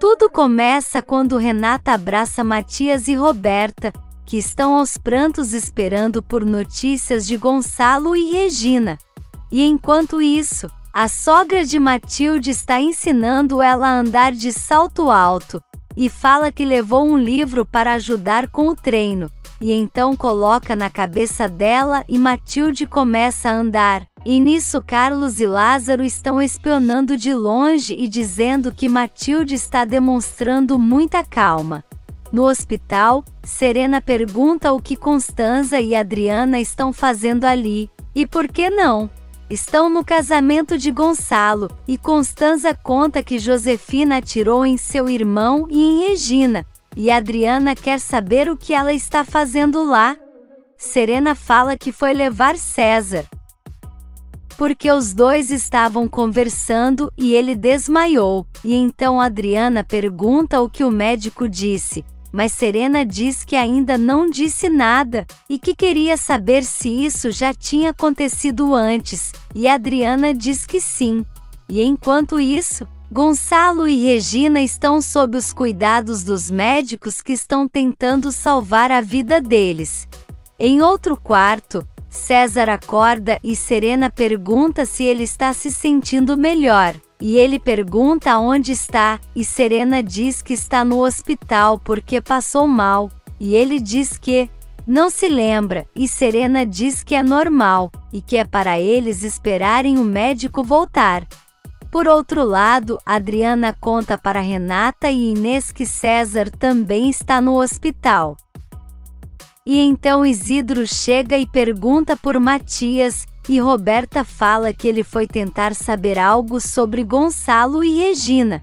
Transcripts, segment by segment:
Tudo começa quando Renata abraça Matias e Roberta, que estão aos prantos esperando por notícias de Gonçalo e Regina. E enquanto isso, a sogra de Matilde está ensinando ela a andar de salto alto, e fala que levou um livro para ajudar com o treino, e então coloca na cabeça dela e Matilde começa a andar. E nisso Carlos e Lázaro estão espionando de longe e dizendo que Matilde está demonstrando muita calma. No hospital, Serena pergunta o que Constanza e Adriana estão fazendo ali, e por que não? Estão no casamento de Gonçalo, e Constanza conta que Josefina atirou em seu irmão e em Regina, e Adriana quer saber o que ela está fazendo lá. Serena fala que foi levar César, porque os dois estavam conversando e ele desmaiou, e então Adriana pergunta o que o médico disse, mas Serena diz que ainda não disse nada, e que queria saber se isso já tinha acontecido antes, e Adriana diz que sim. E enquanto isso, Gonçalo e Regina estão sob os cuidados dos médicos que estão tentando salvar a vida deles. Em outro quarto, César acorda e Serena pergunta se ele está se sentindo melhor, e ele pergunta onde está, e Serena diz que está no hospital porque passou mal, e ele diz que não se lembra, e Serena diz que é normal, e que é para eles esperarem o médico voltar. Por outro lado, Adriana conta para Renata e Inês que César também está no hospital. E então Isidro chega e pergunta por Matias, e Roberta fala que ele foi tentar saber algo sobre Gonçalo e Regina.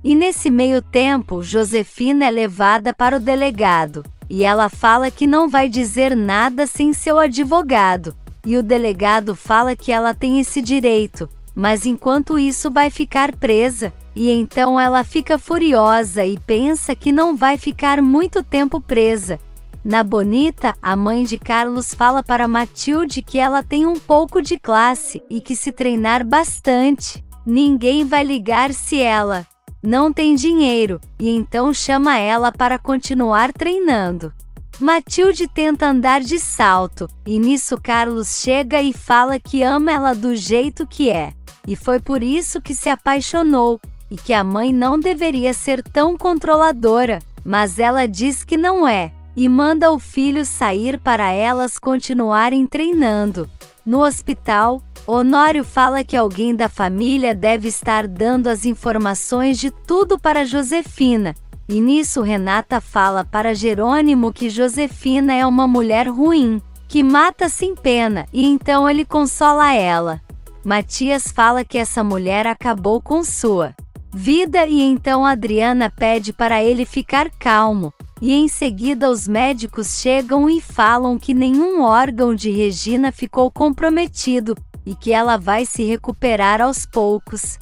E nesse meio tempo, Josefina é levada para o delegado, e ela fala que não vai dizer nada sem seu advogado, e o delegado fala que ela tem esse direito, mas enquanto isso vai ficar presa, e então ela fica furiosa e pensa que não vai ficar muito tempo presa. Na Bonita, a mãe de Carlos fala para Matilde que ela tem um pouco de classe e que se treinar bastante, ninguém vai ligar se ela não tem dinheiro, e então chama ela para continuar treinando. Matilde tenta andar de salto, e nisso Carlos chega e fala que ama ela do jeito que é, e foi por isso que se apaixonou, e que a mãe não deveria ser tão controladora, mas ela diz que não é, e manda o filho sair para elas continuarem treinando. No hospital, Honório fala que alguém da família deve estar dando as informações de tudo para Josefina, e nisso Renata fala para Jerônimo que Josefina é uma mulher ruim, que mata sem pena, e então ele consola ela. Matias fala que essa mulher acabou com sua vida, e então Adriana pede para ele ficar calmo. E em seguida os médicos chegam e falam que nenhum órgão de Regina ficou comprometido, e que ela vai se recuperar aos poucos.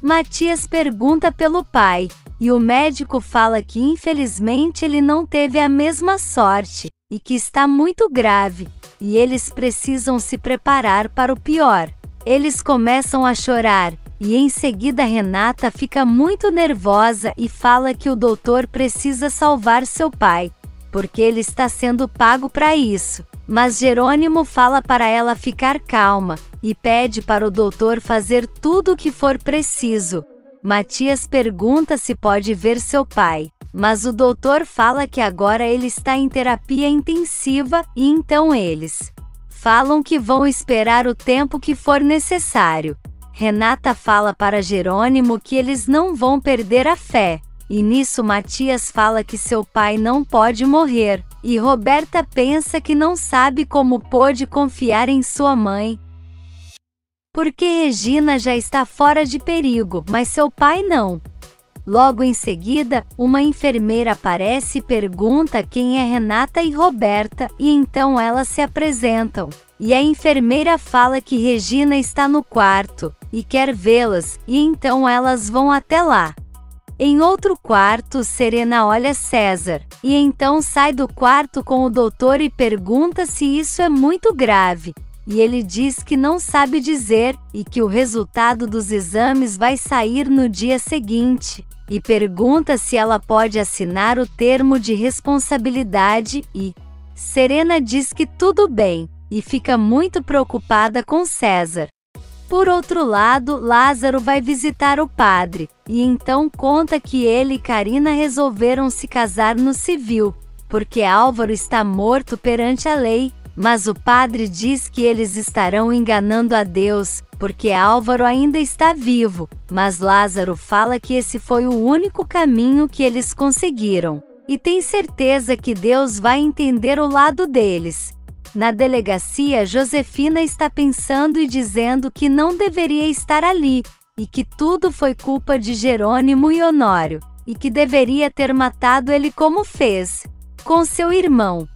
Matias pergunta pelo pai, e o médico fala que infelizmente ele não teve a mesma sorte, e que está muito grave, e eles precisam se preparar para o pior. Eles começam a chorar, e em seguida Renata fica muito nervosa e fala que o doutor precisa salvar seu pai, porque ele está sendo pago para isso. Mas Jerônimo fala para ela ficar calma, e pede para o doutor fazer tudo o que for preciso. Matias pergunta se pode ver seu pai, mas o doutor fala que agora ele está em terapia intensiva, e então eles falam que vão esperar o tempo que for necessário. Renata fala para Jerônimo que eles não vão perder a fé, e nisso Matias fala que seu pai não pode morrer, e Roberta pensa que não sabe como pôde confiar em sua mãe, porque Regina já está fora de perigo, mas seu pai não. Logo em seguida, uma enfermeira aparece e pergunta quem é Renata e Roberta, e então elas se apresentam. E a enfermeira fala que Regina está no quarto, e quer vê-las, e então elas vão até lá. Em outro quarto, Serena olha César, e então sai do quarto com o doutor e pergunta se isso é muito grave. e ele diz que não sabe dizer, e que o resultado dos exames vai sair no dia seguinte, e pergunta se ela pode assinar o termo de responsabilidade, e Serena diz que tudo bem, e fica muito preocupada com César. Por outro lado, Lázaro vai visitar o padre, e então conta que ele e Karina resolveram se casar no civil, porque Álvaro está morto perante a lei, mas o padre diz que eles estarão enganando a Deus, porque Álvaro ainda está vivo, mas Lázaro fala que esse foi o único caminho que eles conseguiram, e tem certeza que Deus vai entender o lado deles. Na delegacia, Josefina está pensando e dizendo que não deveria estar ali, e que tudo foi culpa de Jerônimo e Honório, e que deveria ter matado ele como fez com seu irmão.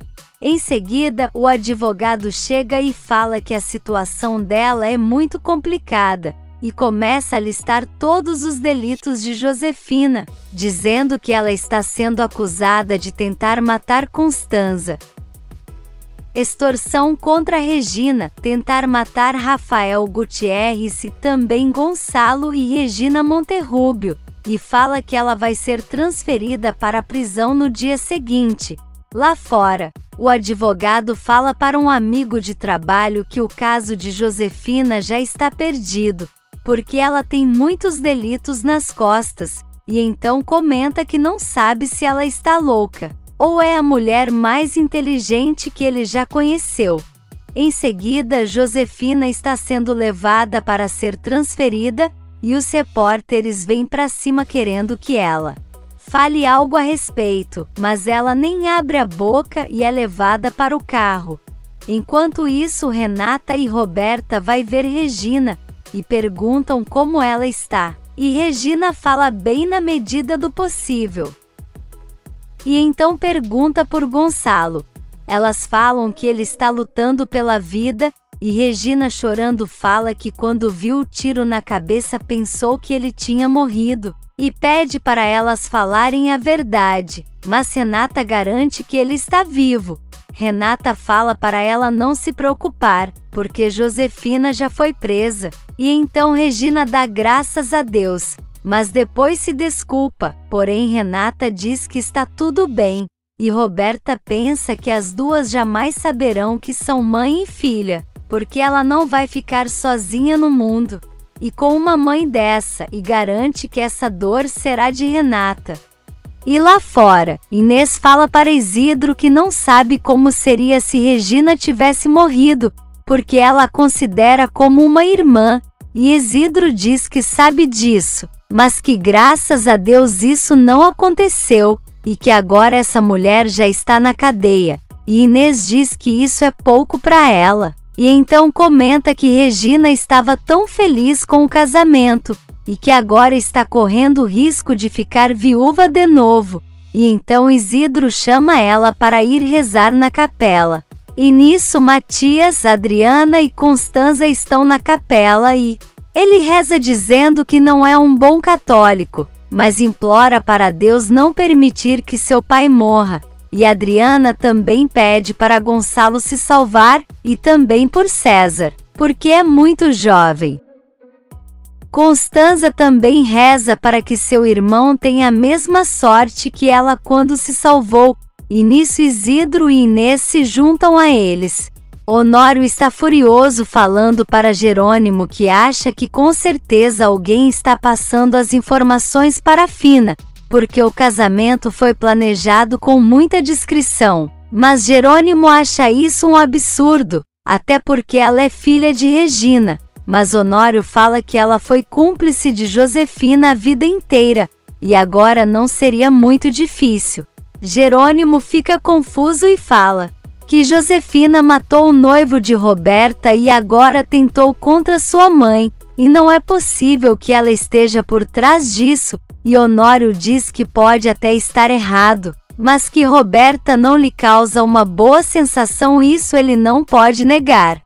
Em seguida, o advogado chega e fala que a situação dela é muito complicada, e começa a listar todos os delitos de Josefina, dizendo que ela está sendo acusada de tentar matar Constanza, extorsão contra Regina, tentar matar Rafael Gutierrez e também Gonçalo e Regina Monterrubio, e fala que ela vai ser transferida para a prisão no dia seguinte. Lá fora, o advogado fala para um amigo de trabalho que o caso de Josefina já está perdido, porque ela tem muitos delitos nas costas, e então comenta que não sabe se ela está louca, ou é a mulher mais inteligente que ele já conheceu. Em seguida, Josefina está sendo levada para ser transferida, e os repórteres vêm para cima querendo que ela fale algo a respeito, mas ela nem abre a boca e é levada para o carro. Enquanto isso, Renata e Roberta vai ver Regina, e perguntam como ela está, e Regina fala bem na medida do possível. E então pergunta por Gonçalo. Elas falam que ele está lutando pela vida, e Regina chorando fala que quando viu o tiro na cabeça pensou que ele tinha morrido, e pede para elas falarem a verdade, mas Renata garante que ele está vivo. Renata fala para ela não se preocupar, porque Josefina já foi presa, e então Regina dá graças a Deus, mas depois se desculpa, porém Renata diz que está tudo bem, e Roberta pensa que as duas jamais saberão que são mãe e filha, porque ela não vai ficar sozinha no mundo, e com uma mãe dessa, e garante que essa dor será de Renata. E lá fora, Inês fala para Isidro que não sabe como seria se Regina tivesse morrido, porque ela a considera como uma irmã, e Isidro diz que sabe disso, mas que graças a Deus isso não aconteceu, e que agora essa mulher já está na cadeia, e Inês diz que isso é pouco para ela. E então comenta que Regina estava tão feliz com o casamento, e que agora está correndo o risco de ficar viúva de novo. E então Isidro chama ela para ir rezar na capela. E nisso Matias, Adriana e Constanza estão na capela e ele reza dizendo que não é um bom católico, mas implora para Deus não permitir que seu pai morra. E Adriana também pede para Gonçalo se salvar, e também por César, porque é muito jovem. Constanza também reza para que seu irmão tenha a mesma sorte que ela quando se salvou, e nisso Isidro e Inês se juntam a eles. Honório está furioso falando para Jerônimo que acha que com certeza alguém está passando as informações para Fina, porque o casamento foi planejado com muita discrição, mas Jerônimo acha isso um absurdo, até porque ela é filha de Regina, mas Honório fala que ela foi cúmplice de Josefina a vida inteira, e agora não seria muito difícil. Jerônimo fica confuso e fala que Josefina matou o noivo de Roberta e agora tentou contra sua mãe, e não é possível que ela esteja por trás disso, e Honório diz que pode até estar errado, mas que Roberta não lhe causa uma boa sensação, isso ele não pode negar.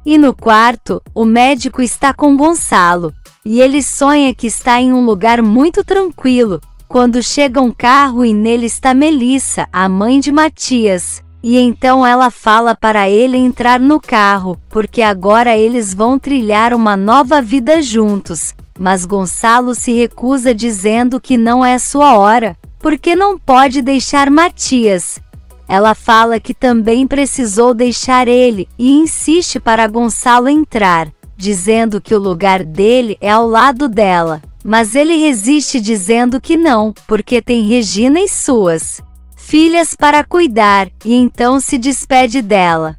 E no quarto, o médico está com Gonçalo, e ele sonha que está em um lugar muito tranquilo, quando chega um carro e nele está Melissa, a mãe de Matias, E então ela fala para ele entrar no carro, porque agora eles vão trilhar uma nova vida juntos. Mas Gonçalo se recusa dizendo que não é sua hora, porque não pode deixar Matias. Ela fala que também precisou deixar ele e insiste para Gonçalo entrar, dizendo que o lugar dele é ao lado dela. Mas ele resiste dizendo que não, porque tem Regina e suas filhas para cuidar, e então se despede dela.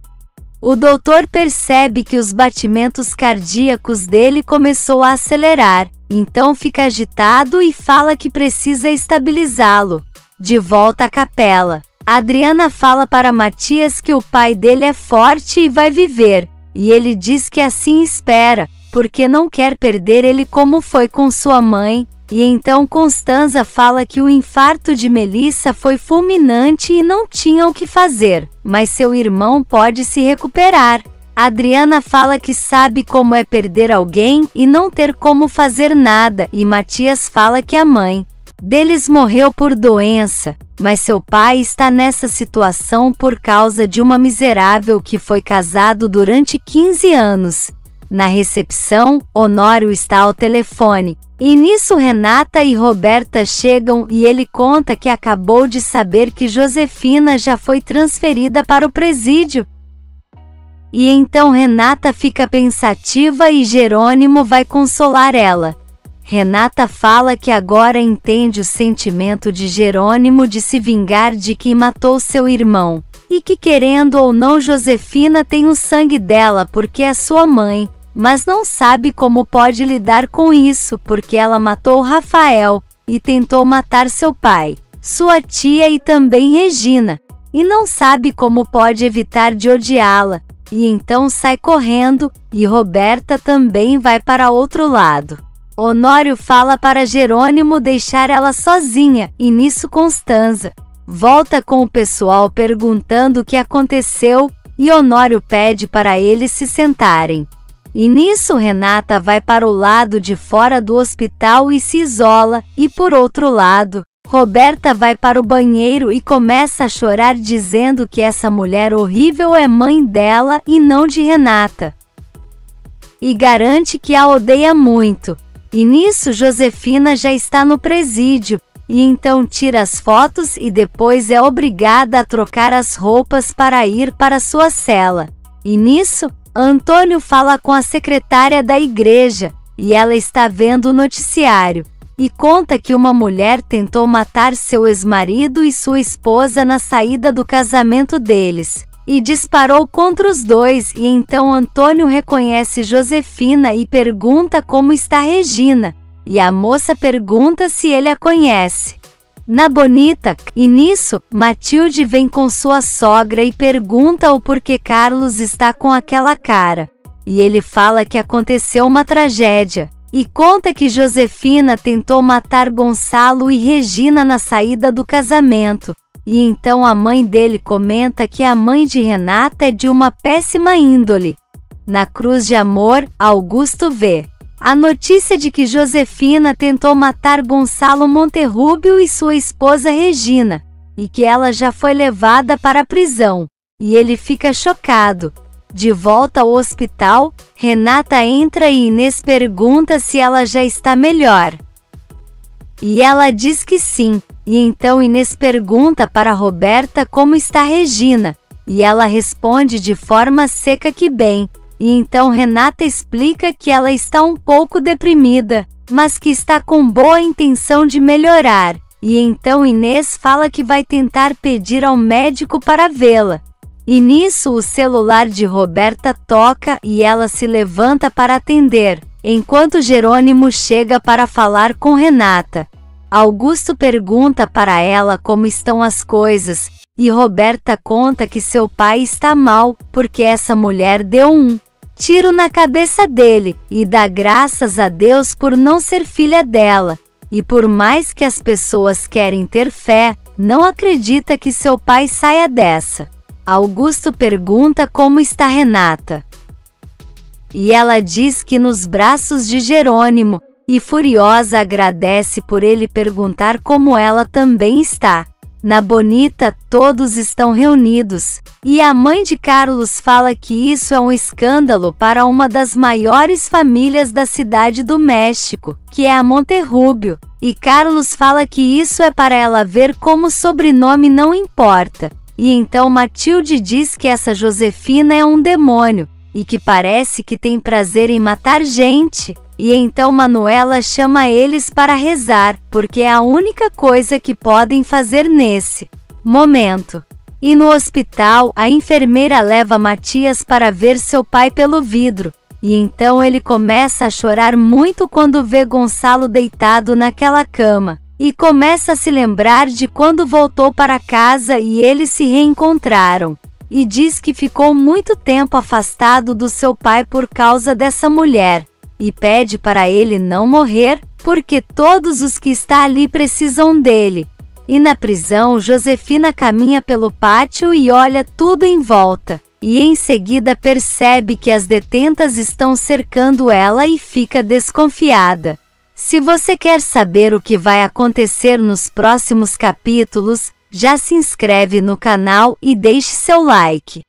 O doutor percebe que os batimentos cardíacos dele começou a acelerar, então fica agitado e fala que precisa estabilizá-lo. De volta à capela, Adriana fala para Matias que o pai dele é forte e vai viver, e ele diz que assim espera, porque não quer perder ele como foi com sua mãe. E então Constanza fala que o infarto de Melissa foi fulminante e não tinha o que fazer, mas seu irmão pode se recuperar. Adriana fala que sabe como é perder alguém e não ter como fazer nada, e Matias fala que a mãe deles morreu por doença, mas seu pai está nessa situação por causa de uma miserável que foi casado durante 15 anos. Na recepção, Honório está ao telefone, e nisso Renata e Roberta chegam e ele conta que acabou de saber que Josefina já foi transferida para o presídio. E então Renata fica pensativa e Jerônimo vai consolar ela. Renata fala que agora entende o sentimento de Jerônimo de se vingar de quem matou seu irmão, e que querendo ou não Josefina tem o sangue dela porque é sua mãe, mas não sabe como pode lidar com isso porque ela matou Rafael, e tentou matar seu pai, sua tia e também Regina, e não sabe como pode evitar de odiá-la, e então sai correndo, e Roberta também vai para outro lado. Honório fala para Jerônimo deixar ela sozinha, e nisso Constanza volta com o pessoal perguntando o que aconteceu, e Honório pede para eles se sentarem. E nisso Renata vai para o lado de fora do hospital e se isola, e por outro lado, Roberta vai para o banheiro e começa a chorar dizendo que essa mulher horrível é mãe dela e não de Renata. E garante que a odeia muito. E nisso Josefina já está no presídio, e então tira as fotos e depois é obrigada a trocar as roupas para ir para sua cela. E nisso, Antônio fala com a secretária da igreja, e ela está vendo o noticiário, e conta que uma mulher tentou matar seu ex-marido e sua esposa na saída do casamento deles, e disparou contra os dois, e então Antônio reconhece Josefina e pergunta como está Regina, e a moça pergunta se ele a conhece. Na Bonita, e nisso, Matilde vem com sua sogra e pergunta o porquê Carlos está com aquela cara. E ele fala que aconteceu uma tragédia, e conta que Josefina tentou matar Gonçalo e Regina na saída do casamento. E então a mãe dele comenta que a mãe de Renata é de uma péssima índole. Na Cruz de Amor, Augusto vê a notícia de que Josefina tentou matar Gonçalo Monterrubio e sua esposa Regina, e que ela já foi levada para a prisão, e ele fica chocado. De volta ao hospital, Renata entra e Inês pergunta se ela já está melhor. E ela diz que sim, e então Inês pergunta para Roberta como está Regina, e ela responde de forma seca que bem. E então Renata explica que ela está um pouco deprimida, mas que está com boa intenção de melhorar. E então Inês fala que vai tentar pedir ao médico para vê-la. E nisso o celular de Roberta toca e ela se levanta para atender, enquanto Jerônimo chega para falar com Renata. Augusto pergunta para ela como estão as coisas, e Roberta conta que seu pai está mal, porque essa mulher deu um tiro na cabeça dele, e dá graças a Deus por não ser filha dela. E por mais que as pessoas querem ter fé, não acredita que seu pai saia dessa. Augusto pergunta como está Renata. E ela diz que nos braços de Jerônimo, e furiosa agradece por ele perguntar como ela também está. Na Bonita, todos estão reunidos, e a mãe de Carlos fala que isso é um escândalo para uma das maiores famílias da cidade do México, que é a Monterrubio, e Carlos fala que isso é para ela ver como o sobrenome não importa. E então Matilde diz que essa Josefina é um demônio, e que parece que tem prazer em matar gente. E então Manuela chama eles para rezar, porque é a única coisa que podem fazer nesse momento. E no hospital, a enfermeira leva Matias para ver seu pai pelo vidro. E então ele começa a chorar muito quando vê Gonçalo deitado naquela cama. E começa a se lembrar de quando voltou para casa e eles se reencontraram. E diz que ficou muito tempo afastado do seu pai por causa dessa mulher. E pede para ele não morrer, porque todos os que está ali precisam dele. E na prisão, Josefina caminha pelo pátio e olha tudo em volta. E em seguida percebe que as detentas estão cercando ela e fica desconfiada. Se você quer saber o que vai acontecer nos próximos capítulos, já se inscreve no canal e deixe seu like.